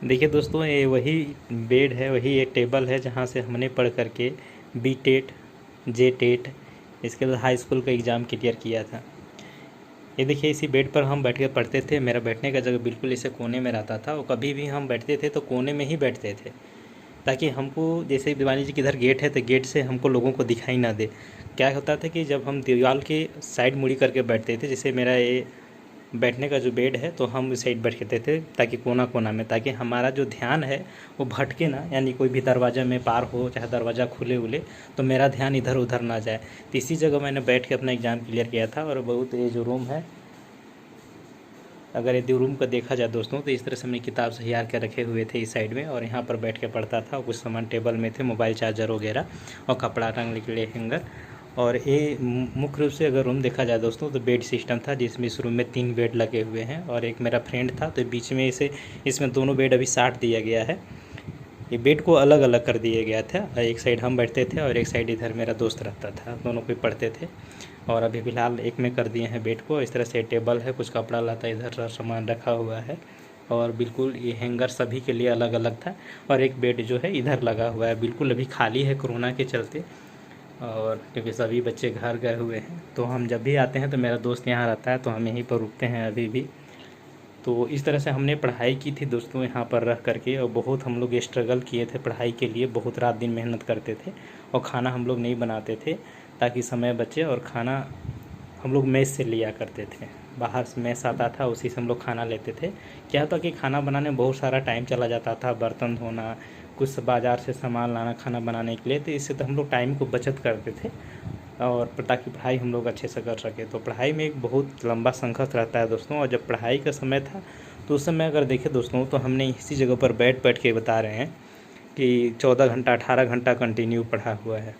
देखिए दोस्तों, ये वही बेड है, वही एक टेबल है जहाँ से हमने पढ़ कर के बी टेट, जे टेट, इसके बाद हाई स्कूल का एग्ज़ाम क्लियर किया था। ये देखिए, इसी बेड पर हम बैठ कर पढ़ते थे। मेरा बैठने का जगह बिल्कुल इसे कोने में रहता था और कभी भी हम बैठते थे तो कोने में ही बैठते थे, ताकि हमको जैसे मान लीजिए कि इधर गेट है तो गेट से हमको लोगों को दिखाई ना दे। क्या होता था कि जब हम दीवार के साइड मुड़ी करके बैठते थे, जैसे मेरा ये बैठने का जो बेड है तो हम इस साइड बैठते थे ताकि कोना कोना में, ताकि हमारा जो ध्यान है वो भटके ना, यानी कोई भी दरवाज़ा में पार हो, चाहे दरवाज़ा खुले उले, तो मेरा ध्यान इधर उधर ना जाए। तो इसी जगह मैंने बैठ के अपना एग्ज़ाम क्लियर किया था। और बहुत ये जो रूम है, अगर यदि रूम को देखा जाए दोस्तों, तो इस तरह से हमने किताब सहियार के रखे हुए थे इस साइड में, और यहाँ पर बैठ के पढ़ता था। कुछ सामान टेबल में थे, मोबाइल चार्जर वगैरह, और कपड़ा टांगने के लिए हैंगर। और ये मुख्य रूप से अगर रूम देखा जाए दोस्तों तो बेड सिस्टम था, जिसमें इस रूम में 3 बेड लगे हुए हैं और एक मेरा फ्रेंड था, तो बीच में इसमें दोनों बेड अभी साट दिया गया है। ये बेड को अलग अलग कर दिया गया था, एक साइड हम बैठते थे और एक साइड इधर मेरा दोस्त रहता था, दोनों कोई पढ़ते थे। और अभी फ़िलहाल एक में कर दिए हैं बेड को। इस तरह से टेबल है, कुछ कपड़ा लाता इधर सामान रखा हुआ है, और बिल्कुल ये हैंगर सभी के लिए अलग अलग था। और एक बेड जो है इधर लगा हुआ है, बिल्कुल अभी खाली है कोरोना के चलते, और क्योंकि सभी बच्चे घर गए हुए हैं। तो हम जब भी आते हैं तो मेरा दोस्त यहाँ रहता है, तो हम यहीं पर रुकते हैं अभी भी। तो इस तरह से हमने पढ़ाई की थी दोस्तों यहाँ पर रह करके, और बहुत हम लोग स्ट्रगल किए थे पढ़ाई के लिए, बहुत रात दिन मेहनत करते थे। और खाना हम लोग नहीं बनाते थे ताकि समय बचे, और खाना हम लोग मेस से लिया करते थे। बाहर से मेस आता था, उसी से हम लोग खाना लेते थे। क्या होता कि खाना बनाने में बहुत सारा टाइम चला जाता था, बर्तन धोना, कुछ बाज़ार से सामान लाना खाना बनाने के लिए, तो इससे तो हम लोग टाइम को बचत करते थे, और ताकि पढ़ाई हम लोग अच्छे से कर सकें। तो पढ़ाई में एक बहुत लंबा संघर्ष रहता है दोस्तों। और जब पढ़ाई का समय था तो उस समय अगर देखें दोस्तों, तो हमने इसी जगह पर बैठ बैठ के बता रहे हैं कि 14 घंटा 18 घंटा कंटिन्यू पढ़ा हुआ है,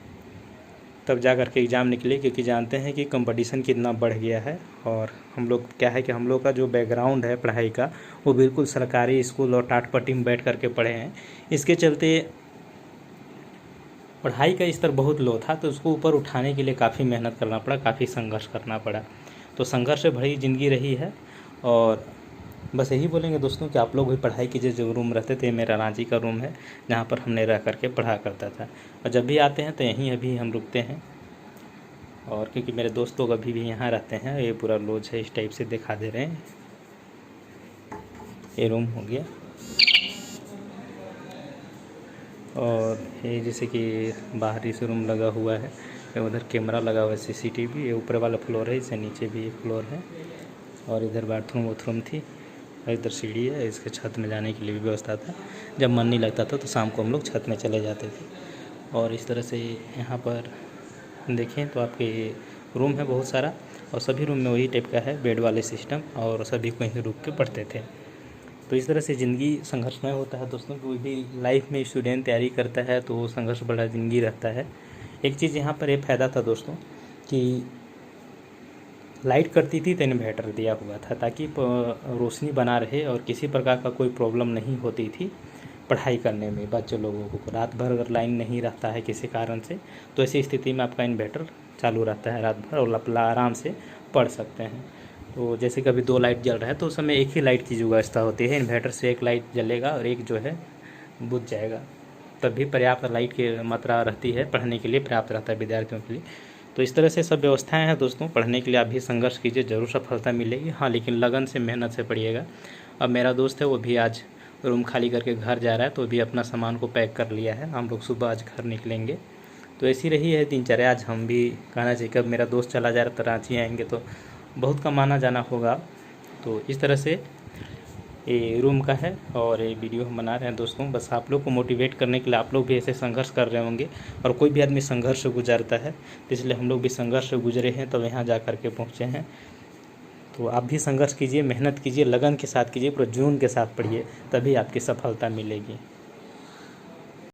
तब जा कर के एग्ज़ाम निकले। क्योंकि जानते हैं कि कंपटीशन कितना बढ़ गया है। और हम लोग क्या है कि हम लोग का जो बैकग्राउंड है पढ़ाई का, वो बिल्कुल सरकारी स्कूल और टाट पट्टी में बैठ कर के पढ़े हैं। इसके चलते पढ़ाई का स्तर बहुत लो था, तो उसको ऊपर उठाने के लिए काफ़ी मेहनत करना पड़ा, काफ़ी संघर्ष करना पड़ा। तो संघर्ष से भरी ज़िंदगी रही है। और बस यही बोलेंगे दोस्तों कि आप लोग भी पढ़ाई कीजिए। जो रूम रहते थे, मेरा रांची का रूम है जहाँ पर हमने रह करके पढ़ा करता था, और जब भी आते हैं तो यहीं अभी हम रुकते हैं। और क्योंकि मेरे दोस्त लोग अभी भी यहाँ रहते हैं, ये पूरा लॉज है, इस टाइप से दिखा दे रहे हैं। ये रूम हो गया, और ये जैसे कि बाहरी से रूम लगा हुआ है, उधर कैमरा लगा हुआ है सीसीटीवी। ये ऊपर वाला फ्लोर है, इससे नीचे भी एक फ्लोर है, और इधर बाथरूम थी, और इधर सीढ़ी है। इसके छत में जाने के लिए भी व्यवस्था था। जब मन नहीं लगता था तो शाम को हम लोग छत में चले जाते थे। और इस तरह से यहाँ पर देखें तो आपके रूम है बहुत सारा, और सभी रूम में वही टाइप का है बेड वाले सिस्टम, और सभी को यहीं रुक के पढ़ते थे। तो इस तरह से ज़िंदगी संघर्षमय होता है दोस्तों। कोई भी लाइफ में स्टूडेंट तैयारी करता है तो वो संघर्ष भरा ज़िंदगी रहता है। एक चीज़ यहाँ पर ये फ़ायदा था दोस्तों कि लाइट करती थी तो इन्वर्टर दिया हुआ था, ताकि रोशनी बना रहे और किसी प्रकार का कोई प्रॉब्लम नहीं होती थी पढ़ाई करने में। बच्चे लोगों को रात भर अगर लाइन नहीं रहता है किसी कारण से, तो ऐसी स्थिति में आपका इन्वर्टर चालू रहता है रात भर, और आप आराम से पढ़ सकते हैं। तो जैसे कभी 2 लाइट जल रहा है तो उस समय एक ही लाइट की व्यवस्था होती है, इन्वर्टर से एक लाइट जलेगा और एक जो है बुझ जाएगा, तब भी पर्याप्त लाइट की मात्रा रहती है, पढ़ने के लिए पर्याप्त रहता है विद्यार्थियों के लिए। तो इस तरह से सब व्यवस्थाएं हैं दोस्तों। पढ़ने के लिए आप भी संघर्ष कीजिए, ज़रूर सफलता मिलेगी। हाँ, लेकिन लगन से मेहनत से पढ़िएगा। अब मेरा दोस्त है, वो भी आज रूम खाली करके घर जा रहा है, तो भी अपना सामान को पैक कर लिया है। हम लोग सुबह आज घर निकलेंगे। तो ऐसी रही है दिनचर्या। आज हम भी कहना चाहिए, कब मेरा दोस्त चला जा रहा तो रांची आएंगे तो बहुत कम आना जाना होगा। तो इस तरह से ये रूम का है, और ये वीडियो हम बना रहे हैं दोस्तों, बस आप लोग को मोटिवेट करने के लिए। आप लोग भी ऐसे संघर्ष कर रहे होंगे, और कोई भी आदमी संघर्ष से गुजरता है, तो इसलिए हम लोग भी संघर्ष से गुजरे हैं, तब यहाँ जा कर के पहुँचे हैं। तो आप भी संघर्ष कीजिए, मेहनत कीजिए, लगन के साथ कीजिए, पूरा जुनून के साथ पढ़िए, तभी आपकी सफलता मिलेगी।